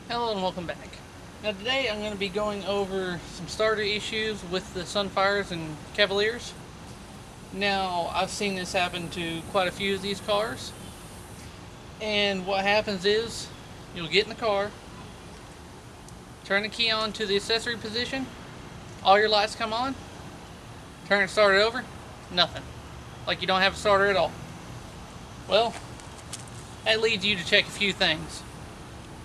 Hello and welcome back. Now today I'm going to be going over some starter issues with the Sunfires and Cavaliers. Now I've seen this happen to quite a few of these cars, and what happens is you'll get in the car, turn the key on to the accessory position, all your lights come on, turn and start it over, nothing. Like you don't have a starter at all. Well, that leads you to check a few things.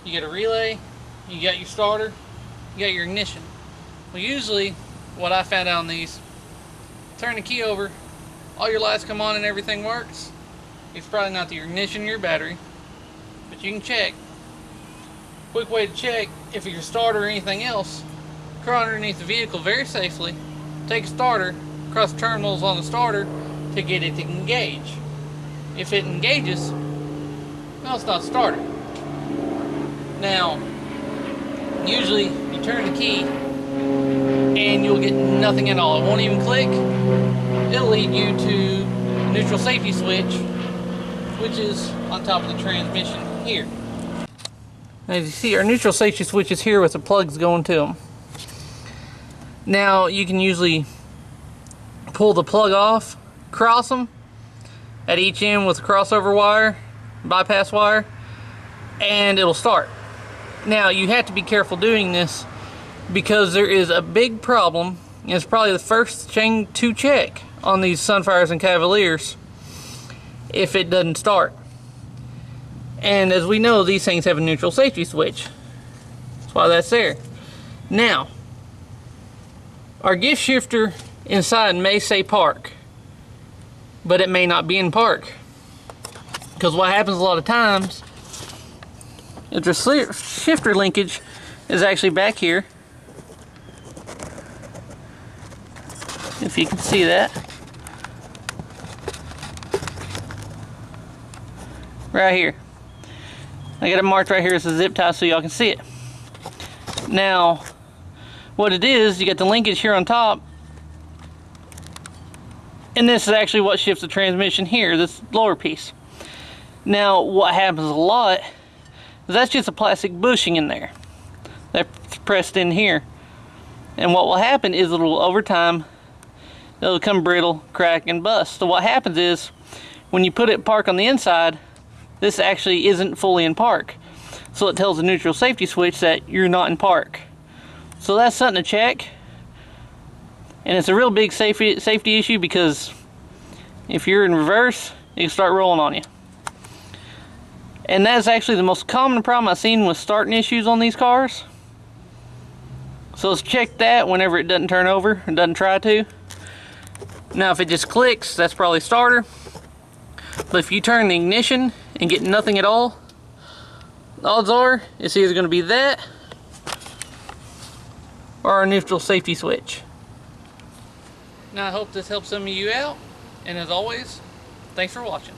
You got a relay, you got your starter, you got your ignition. Well, usually what I found out on these, turn the key over, all your lights come on and everything works. It's probably not the ignition or your battery, but you can check. Quick way to check if your starter or anything else, crawl underneath the vehicle very safely, take a starter, cross the terminals on the starter to get it to engage. If it engages, well, it's not a starter. Now, usually you turn the key and you'll get nothing at all. It won't even click. It'll lead you to the neutral safety switch, which is on top of the transmission here. As you see, our neutral safety switch is here with the plugs going to them. Now, you can usually pull the plug off, cross them at each end with a crossover wire, bypass wire, and it'll start. Now, you have to be careful doing this because there is a big problem, and it's probably the first thing to check on these Sunfires and Cavaliers if it doesn't start. And as we know, these things have a neutral safety switch. That's why that's there. Now, our gift shifter inside may say park, but it may not be in park. Because what happens a lot of times, if the shifter linkage is actually back here, if you can see that, right here. I got it marked right here as a zip tie so y'all can see it. Now, what it is, you got the linkage here on top, and this is actually what shifts the transmission here, this lower piece. Now, what happens a lot, that's just a plastic bushing in there that's pressed in here, and what will happen is it'll, over time, it'll become brittle, crack, and bust. So what happens is when you put it in park on the inside, this actually isn't fully in park, so it tells the neutral safety switch that you're not in park. So that's something to check, and it's a real big safety issue because if you're in reverse, it can start rolling on you. And that's actually the most common problem I've seen with starting issues on these cars. So let's check that whenever it doesn't turn over, and doesn't try to. Now if it just clicks, that's probably starter. But if you turn the ignition and get nothing at all, odds are it's either going to be that or a neutral safety switch. Now I hope this helps some of you out, and as always, thanks for watching.